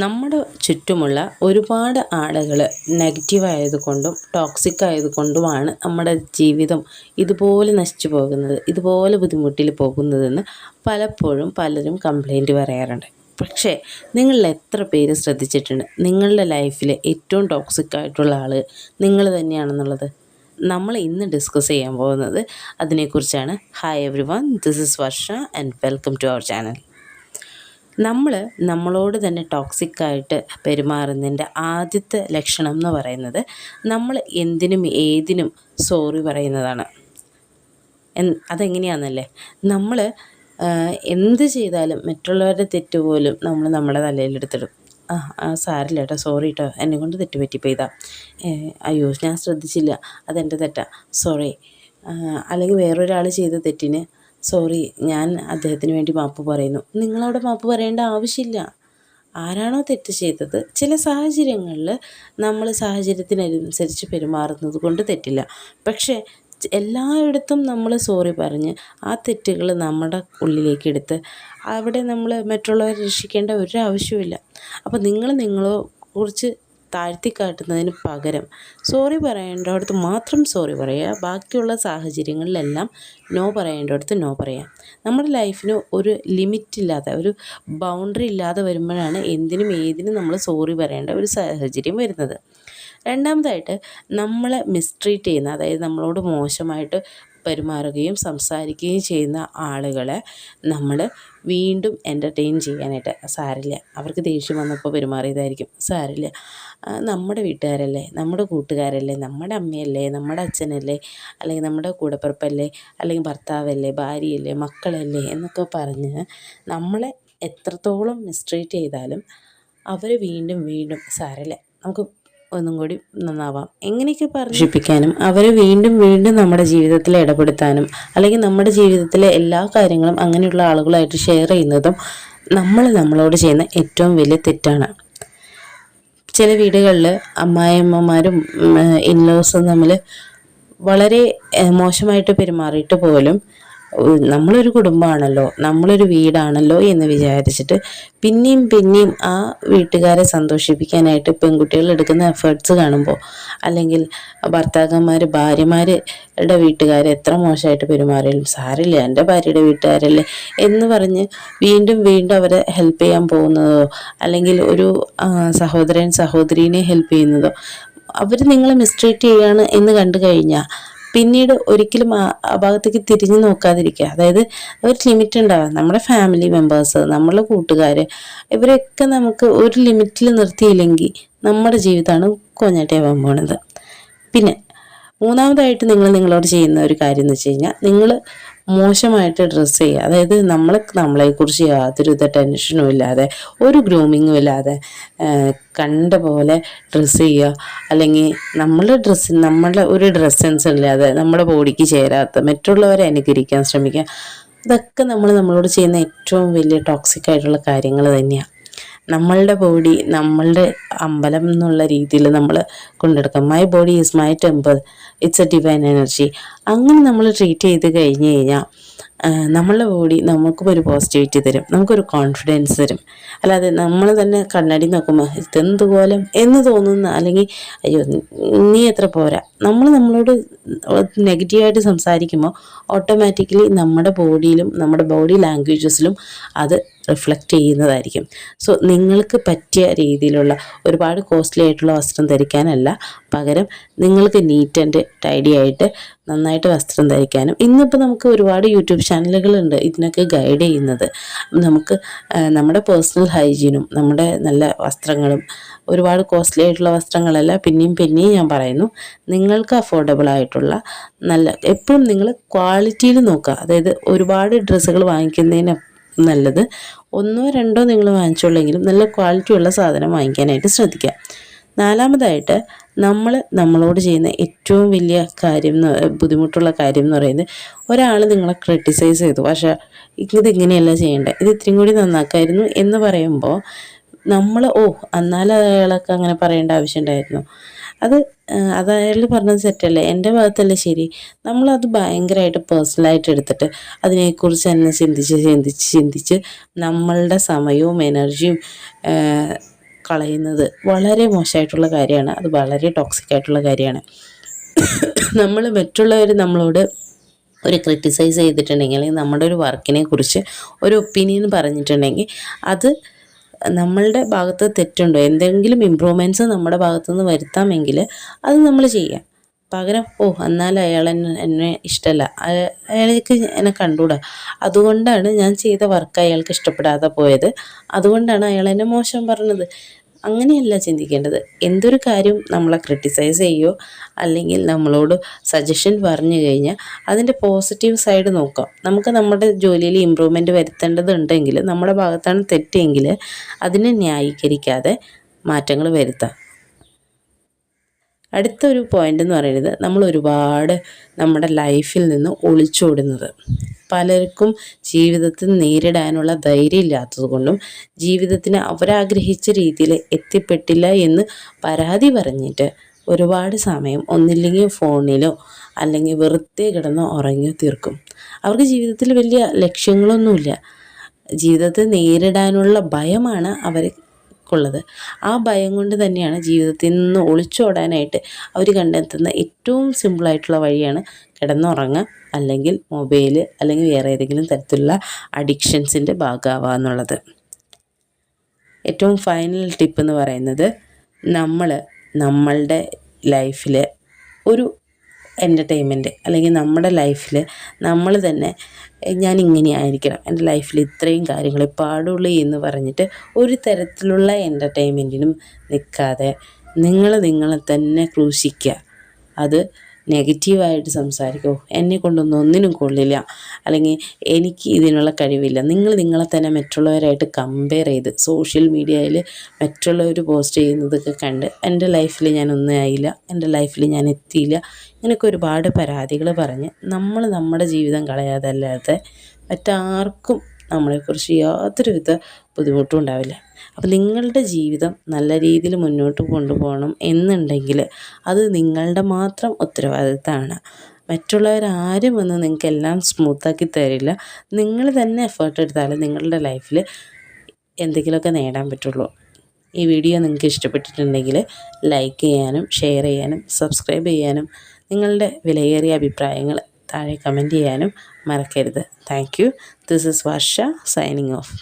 നമ്മുടെ ചുറ്റുമുള്ള ഒരുപാട് ആളുകൾ നെഗറ്റീവ് ആയതുകൊണ്ടും ടോക്സിക് ആയതുകൊണ്ടുമാണ് നമ്മുടെ ജീവിതം ഇതുപോലെ നശിച്ചു പോകുന്നത്, ഇതുപോലെ ബുദ്ധിമുട്ടിൽ പോകുന്നതെന്ന് പലപ്പോഴും പലരും കംപ്ലൈൻറ്റ് പറയാറുണ്ട്. പക്ഷേ നിങ്ങളിൽ എത്ര പേര് ശ്രദ്ധിച്ചിട്ടുണ്ട് നിങ്ങളുടെ ലൈഫിൽ ഏറ്റവും ടോക്സിക് ആയിട്ടുള്ള ആൾ നിങ്ങൾ തന്നെയാണെന്നുള്ളത്? നമ്മൾ ഇന്ന് ഡിസ്കസ് ചെയ്യാൻ പോകുന്നത് അതിനെക്കുറിച്ചാണ്. Hi everyone, this is Varsha and welcome to our channel. നമ്മളോട് തന്നെ ടോക്സിക്കായിട്ട് പെരുമാറുന്നതിൻ്റെ ആദ്യത്തെ ലക്ഷണം എന്ന് പറയുന്നത് നമ്മൾ എന്തിനും ഏതിനും സോറി പറയുന്നതാണ്. അതെങ്ങനെയാണെന്നല്ലേ, നമ്മൾ എന്ത് ചെയ്താലും മറ്റുള്ളവരുടെ തെറ്റ് പോലും നമ്മൾ നമ്മുടെ തലയിലെടുത്തിടും. സാരില്ല കേട്ടോ, സോറി കേട്ടോ, എന്നെ കൊണ്ട് തെറ്റ് പറ്റിപ്പോയതാ, അയ്യോ ഞാൻ ശ്രദ്ധിച്ചില്ല, അതെൻ്റെ തെറ്റാ, സോറി. അല്ലെങ്കിൽ വേറൊരാൾ ചെയ്ത തെറ്റിന് സോറി, ഞാൻ അദ്ദേഹത്തിന് വേണ്ടി മാപ്പ് പറയുന്നു. നിങ്ങളവിടെ മാപ്പ് പറയേണ്ട ആവശ്യമില്ല. ആരാണോ തെറ്റ് ചെയ്തത്, ചില സാഹചര്യങ്ങളിൽ നമ്മൾ സാഹചര്യത്തിനനുസരിച്ച് പെരുമാറുന്നത് കൊണ്ട് തെറ്റില്ല. പക്ഷേ എല്ലായിടത്തും നമ്മൾ സോറി പറഞ്ഞ് ആ തെറ്റുകൾ നമ്മുടെ ഉള്ളിലേക്ക് എടുത്ത് അവിടെ നമ്മൾ മറ്റുള്ളവരെ രക്ഷിക്കേണ്ട ഒരു ആവശ്യമില്ല. അപ്പോൾ നിങ്ങളെ കുറിച്ച് താഴ്ത്തിക്കാട്ടുന്നതിന് പകരം സോറി പറയേണ്ടടുത്ത് മാത്രം സോറി പറയുക. ബാക്കിയുള്ള സാഹചര്യങ്ങളിലെല്ലാം നോ പറയേണ്ടടുത്ത് നോ പറയാം. നമ്മുടെ ലൈഫിന് ഒരു ലിമിറ്റില്ലാതെ, ഒരു ബൗണ്ടറി ഇല്ലാതെ വരുമ്പോഴാണ് എന്തിനും ഏതിനും നമ്മൾ സോറി പറയേണ്ട ഒരു സാഹചര്യം വരുന്നത്. രണ്ടാമതായിട്ട്, നമ്മളെ മിസ്ട്രീറ്റ് ചെയ്യുന്ന, അതായത് നമ്മളോട് മോശമായിട്ട് പെരുമാറുകയും സംസാരിക്കുകയും ചെയ്യുന്ന ആളുകളെ നമ്മൾ വീണ്ടും എൻ്റർടൈൻ ചെയ്യാനായിട്ട്, സാരില്ല അവർക്ക് ദേഷ്യം വന്നപ്പോൾ പെരുമാറിയതായിരിക്കും, സാരില്ല നമ്മുടെ വീട്ടുകാരല്ലേ, നമ്മുടെ കൂട്ടുകാരല്ലേ, നമ്മുടെ അമ്മയല്ലേ, നമ്മുടെ അച്ഛനല്ലേ, അല്ലെങ്കിൽ നമ്മുടെ കൂടപ്പിറപ്പല്ലേ, അല്ലെങ്കിൽ ഭർത്താവല്ലേ, ഭാര്യയല്ലേ, മക്കളല്ലേ എന്നൊക്കെ പറഞ്ഞ് നമ്മളെ എത്രത്തോളം മിസ്ട്രീറ്റ് ചെയ്താലും അവർ വീണ്ടും വീണ്ടും സാരില്ല നമുക്ക് ഒന്നും കൂടി നന്നാവാം എങ്ങനെയൊക്കെ പറഞ്ഞിപ്പിക്കാനും അവർ വീണ്ടും വീണ്ടും നമ്മുടെ ജീവിതത്തിൽ ഇടപെടുത്താനും, അല്ലെങ്കിൽ നമ്മുടെ ജീവിതത്തിലെ എല്ലാ കാര്യങ്ങളും അങ്ങനെയുള്ള ആളുകളായിട്ട് ഷെയർ ചെയ്യുന്നതും നമ്മളോട് ചെയ്യുന്ന ഏറ്റവും വലിയ തെറ്റാണ്. ചില വീടുകളിൽ അമ്മായിയമ്മമാരും ഇൻലോസും തമ്മിൽ വളരെ മോശമായിട്ട് പെരുമാറിയിട്ട് പോലും നമ്മളൊരു കുടുംബമാണല്ലോ, നമ്മളൊരു വീടാണല്ലോ എന്ന് വിചാരിച്ചിട്ട് പിന്നെയും ആ വീട്ടുകാരെ സന്തോഷിപ്പിക്കാനായിട്ട് പെൺകുട്ടികൾ എടുക്കുന്ന എഫേർട്സ് കാണുമ്പോൾ, അല്ലെങ്കിൽ ഭർത്താക്കന്മാർ ഭാര്യമാരുടെ വീട്ടുകാരെ എത്ര മോശമായിട്ട് പെരുമാറിയാലും സാരില്ല എൻ്റെ ഭാര്യയുടെ വീട്ടുകാരല്ലേ എന്ന് പറഞ്ഞ് വീണ്ടും അവരെ ഹെൽപ്പ് ചെയ്യാൻ പോകുന്നതോ, അല്ലെങ്കിൽ ഒരു സഹോദരൻ സഹോദരീനെ ഹെൽപ്പ് ചെയ്യുന്നതോ, അവർ നിങ്ങളെ മിസ്ട്രീറ്റ് ചെയ്യുകയാണ് എന്ന് കണ്ടു കഴിഞ്ഞാൽ പിന്നീട് ഒരിക്കലും ആ ഭാഗത്തേക്ക് തിരിഞ്ഞു നോക്കാതിരിക്കുക. അതായത് ഒരു ലിമിറ്റ് ഉണ്ടാവുക. നമ്മുടെ ഫാമിലി മെമ്പേഴ്സ്, നമ്മളെ കൂട്ടുകാർ, ഇവരൊക്കെ നമുക്ക് ഒരു ലിമിറ്റിൽ നിർത്തിയില്ലെങ്കിൽ നമ്മുടെ ജീവിതമാണ് കോഞ്ഞാട്ടയാവാൻ പോണത്. പിന്നെ മൂന്നാമതായിട്ട് നിങ്ങളോട് ചെയ്യുന്ന ഒരു കാര്യം എന്ന് വെച്ച് കഴിഞ്ഞാൽ, നിങ്ങൾ മോശമായിട്ട് ഡ്രസ്സ് ചെയ്യുക. അതായത് നമ്മളെക്കുറിച്ച് യാതൊരു ടെൻഷനും ഇല്ലാതെ, ഒരു ഗ്രൂമിങ്ങും ഇല്ലാതെ കണ്ട പോലെ ഡ്രസ്സ് ചെയ്യുക. അല്ലെങ്കിൽ നമ്മളുടെ ഒരു ഡ്രസ് സെൻസ് ഇല്ലാതെ, നമ്മുടെ ബോഡിക്ക് ചേരാത്ത മറ്റുള്ളവരെ അനുകരിക്കാൻ ശ്രമിക്കുക. ഇതൊക്കെ നമ്മളോട് ചെയ്യുന്ന ഏറ്റവും വലിയ ടോക്സിക് ആയിട്ടുള്ള കാര്യങ്ങൾ തന്നെയാണ്. നമ്മളുടെ ബോഡി നമ്മളുടെ അമ്പലം എന്നുള്ള രീതിയിൽ നമ്മൾ കൊണ്ടെടുക്കാം. My body is my temple, it's a divine energy. അങ്ങനെ നമ്മൾ ട്രീറ്റ് ചെയ്ത് കഴിഞ്ഞ് കഴിഞ്ഞാൽ നമ്മളുടെ ബോഡി നമുക്കും ഒരു പോസിറ്റിവിറ്റി തരും, നമുക്കൊരു കോൺഫിഡൻസ് തരും. അല്ലാതെ നമ്മൾ തന്നെ കണ്ണാടി നോക്കുമ്പോൾ ഇതെന്തുപോലെ എന്ന് തോന്നുന്ന, അല്ലെങ്കിൽ അയ്യോ നീ എത്ര പോരാ, നമ്മളോട് നെഗറ്റീവായിട്ട് സംസാരിക്കുമ്പോൾ ഓട്ടോമാറ്റിക്കലി നമ്മുടെ ബോഡിയിലും നമ്മുടെ ബോഡി ലാംഗ്വേജസിലും അത് റിഫ്ലക്റ്റ് ചെയ്യുന്നതായിരിക്കും. സോ നിങ്ങൾക്ക് പറ്റിയ രീതിയിലുള്ള ഒരുപാട് കോസ്റ്റ്ലി ആയിട്ടുള്ള വസ്ത്രം ധരിക്കാനല്ല, പകരം നിങ്ങൾക്ക് നീറ്റ് ആൻഡ് ടൈഡി ആയിട്ട് നന്നായിട്ട് വസ്ത്രം ധരിക്കാനും, ഇന്നിപ്പോൾ നമുക്ക് ഒരുപാട് യൂട്യൂബ് ചാനലുകളുണ്ട് ഇതിനൊക്കെ ഗൈഡ് ചെയ്യുന്നത്. നമുക്ക് നമ്മുടെ പേഴ്സണൽ ഹൈജീനും നമ്മുടെ നല്ല വസ്ത്രങ്ങളും, ഒരുപാട് കോസ്റ്റ്ലി ആയിട്ടുള്ള വസ്ത്രങ്ങളല്ല, പിന്നെയും ഞാൻ പറയുന്നു, നിങ്ങൾക്ക് അഫോർഡബിൾ ആയിട്ടുള്ള നല്ല, എപ്പോഴും നിങ്ങൾ ക്വാളിറ്റിയിൽ നോക്കുക. അതായത് ഒരുപാട് ഡ്രസ്സുകൾ വാങ്ങിക്കുന്നതിന് നല്ലത് ഒന്നോ രണ്ടോ നിങ്ങൾ വാങ്ങിച്ചുള്ളെങ്കിലും നല്ല ക്വാളിറ്റിയുള്ള സാധനം വാങ്ങിക്കാനായിട്ട് ശ്രദ്ധിക്കുക. നാലാമതായിട്ട്, നമ്മളോട് ചെയ്യുന്ന ഏറ്റവും വലിയ ബുദ്ധിമുട്ടുള്ള കാര്യം എന്ന് പറയുന്നത്, ഒരാൾ നിങ്ങളെ ക്രിട്ടിസൈസ് ചെയ്തു, പക്ഷേ ഇതിങ്ങനെയല്ല ചെയ്യേണ്ടത്, ഇത് ഇത്രയും കൂടി നന്നാക്കായിരുന്നു എന്ന് പറയുമ്പോൾ എന്നാലും അയാളൊക്കെ അങ്ങനെ പറയേണ്ട ആവശ്യം ഉണ്ടായിരുന്നു, അയാൾ പറഞ്ഞത് തെറ്റല്ലേ, എൻ്റെ ഭാഗത്തല്ലേ ശരി. നമ്മളത് ഭയങ്കരമായിട്ട് പേഴ്സണലായിട്ട് എടുത്തിട്ട് അതിനെക്കുറിച്ച് തന്നെ ചിന്തിച്ച് നമ്മളുടെ സമയവും എനർജിയും കളയുന്നത് വളരെ മോശമായിട്ടുള്ള കാര്യമാണ്. അത് വളരെ ടോക്സിക് ആയിട്ടുള്ള കാര്യമാണ്. നമ്മൾ മറ്റുള്ളവർ നമ്മളോട് ഒരു ക്രിറ്റിസൈസ് ചെയ്തിട്ടുണ്ടെങ്കിൽ, അല്ലെങ്കിൽ നമ്മുടെ ഒരു വർക്കിനെ കുറിച്ച് ഒരു ഒപ്പീനിയൻ പറഞ്ഞിട്ടുണ്ടെങ്കിൽ, അത് നമ്മളുടെ ഭാഗത്ത് തെറ്റുണ്ടോ, എന്തെങ്കിലും ഇമ്പ്രൂവ്മെൻറ്റ്സ് നമ്മുടെ ഭാഗത്തുനിന്ന് വരുത്താമെങ്കിൽ അത് നമ്മൾ ചെയ്യാം. പകരം എന്നാൽ അയാൾ എന്നെ ഇഷ്ടമല്ല, അയാൾക്ക് എന്നെ കണ്ടുകൂടാ, അതുകൊണ്ടാണ് ഞാൻ ചെയ്ത വർക്ക് അയാൾക്ക് ഇഷ്ടപ്പെടാതെ പോയത്, അതുകൊണ്ടാണ് അയാൾ എന്നെ മോശം പറഞ്ഞത്, അങ്ങനെയല്ല ചിന്തിക്കേണ്ടത്. എന്തൊരു കാര്യം നമ്മളെ ക്രിട്ടിസൈസ് ചെയ്യുമോ അല്ലെങ്കിൽ നമ്മളോട് സജഷൻ പറഞ്ഞു കഴിഞ്ഞാൽ അതിൻ്റെ പോസിറ്റീവ് സൈഡ് നോക്കാം. നമുക്ക് നമ്മുടെ ജോലിയിൽ ഇമ്പ്രൂവ്മെൻറ്റ് വരുത്തേണ്ടതുണ്ടെങ്കിൽ, നമ്മുടെ ഭാഗത്താണ് തെറ്റെങ്കിൽ അതിനെ ന്യായീകരിക്കാതെ മാറ്റങ്ങൾ വരുത്താം. അടുത്തൊരു പോയിൻ്റ് എന്ന് പറയുന്നത്, നമ്മൾ ഒരുപാട് നമ്മുടെ ലൈഫിൽ നിന്ന് ഒളിച്ചോടുന്നത്. പലർക്കും ജീവിതത്തിൽ നേരിടാനുള്ള ധൈര്യം ഇല്ലാത്തതുകൊണ്ടും ജീവിതത്തിന് അവരാഗ്രഹിച്ച രീതിയിൽ എത്തിപ്പെട്ടില്ല എന്ന് പരാതി പറഞ്ഞിട്ട് ഒരുപാട് സമയം ഒന്നില്ലെങ്കിൽ ഫോണിലോ അല്ലെങ്കിൽ വെറുതെ കിടന്നോ ഉറങ്ങിയോ തീർക്കും. അവർക്ക് ജീവിതത്തിൽ വലിയ ലക്ഷ്യങ്ങളൊന്നുമില്ല. ജീവിതത്തെ നേരിടാനുള്ള ഭയമാണ് അവർക്കുള്ളത്. ആ ഭയം കൊണ്ട് തന്നെയാണ് ജീവിതത്തിൽ നിന്ന് ഒളിച്ചോടാനായിട്ട് അവർ കണ്ടെത്തുന്ന ഏറ്റവും സിമ്പിളായിട്ടുള്ള വഴിയാണ് കിടന്നുറങ്ങുക, അല്ലെങ്കിൽ മൊബൈൽ, അല്ലെങ്കിൽ വേറെ ഏതെങ്കിലും തരത്തിലുള്ള അഡിക്ഷൻസിൻ്റെ ഭാഗമാവുക എന്നുള്ളത്. ഏറ്റവും ഫൈനൽ ടിപ്പ് എന്ന് പറയുന്നത്, നമ്മളുടെ ലൈഫിൽ ഒരു എൻ്റർടൈൻമെൻറ്റ്, അല്ലെങ്കിൽ നമ്മുടെ ലൈഫിൽ നമ്മൾ തന്നെ ഞാൻ ഇങ്ങനെ ആയിരിക്കണം, എൻ്റെ ലൈഫിൽ ഇത്രയും കാര്യങ്ങളെ പാടുള്ളൂ എന്ന് പറഞ്ഞിട്ട് ഒരു തരത്തിലുള്ള എൻ്റർടൈൻമെൻറ്റിനും നിൽക്കാതെ നിങ്ങളെ തന്നെ ക്രൂശിക്കുക. അത് നെഗറ്റീവായിട്ട് സംസാരിക്കുമോ, എന്നെ കൊണ്ടൊന്നും ഒന്നിനും കൊള്ളില്ല, അല്ലെങ്കിൽ എനിക്ക് ഇതിനുള്ള കഴിവില്ല, നിങ്ങളെ തന്നെ മറ്റുള്ളവരായിട്ട് കമ്പയർ ചെയ്ത് സോഷ്യൽ മീഡിയയിൽ മറ്റുള്ളവർ പോസ്റ്റ് ചെയ്യുന്നതൊക്കെ കണ്ട് എൻ്റെ ലൈഫിൽ ഞാൻ ഒന്നും ആയില്ല, എൻ്റെ ലൈഫിൽ ഞാൻ എത്തിയില്ല, ഇങ്ങനെയൊക്കെ ഒരുപാട് പരാതികൾ പറഞ്ഞ് നമ്മുടെ ജീവിതം കളയാതല്ലാതെ മറ്റാർക്കും നമ്മളെക്കുറിച്ച് യാതൊരുവിധ ബുദ്ധിമുട്ടും ഉണ്ടാവില്ല. അപ്പോൾ നിങ്ങളുടെ ജീവിതം നല്ല രീതിയിൽ മുന്നോട്ട് കൊണ്ടുപോകണം എന്നുണ്ടെങ്കിൽ അത് നിങ്ങളുടെ മാത്രം ഉത്തരവാദിത്തമാണ്. മറ്റുള്ളവരാരും വന്ന് നിങ്ങൾക്കെല്ലാം സ്മൂത്താക്കി തരില്ല. നിങ്ങൾ തന്നെ എഫേർട്ട് എടുത്താലും നിങ്ങളുടെ ലൈഫിൽ എന്തെങ്കിലുമൊക്കെ നേടാൻ പറ്റുള്ളൂ. ഈ വീഡിയോ നിങ്ങൾക്ക് ഇഷ്ടപ്പെട്ടിട്ടുണ്ടെങ്കിൽ ലൈക്ക് ചെയ്യാനും ഷെയർ ചെയ്യാനും സബ്സ്ക്രൈബ് ചെയ്യാനും നിങ്ങളുടെ വിലയേറിയ അഭിപ്രായങ്ങൾ താഴെ കമൻറ്റ് ചെയ്യാനും മറക്കരുത്. Thank you. This is Varsha signing off.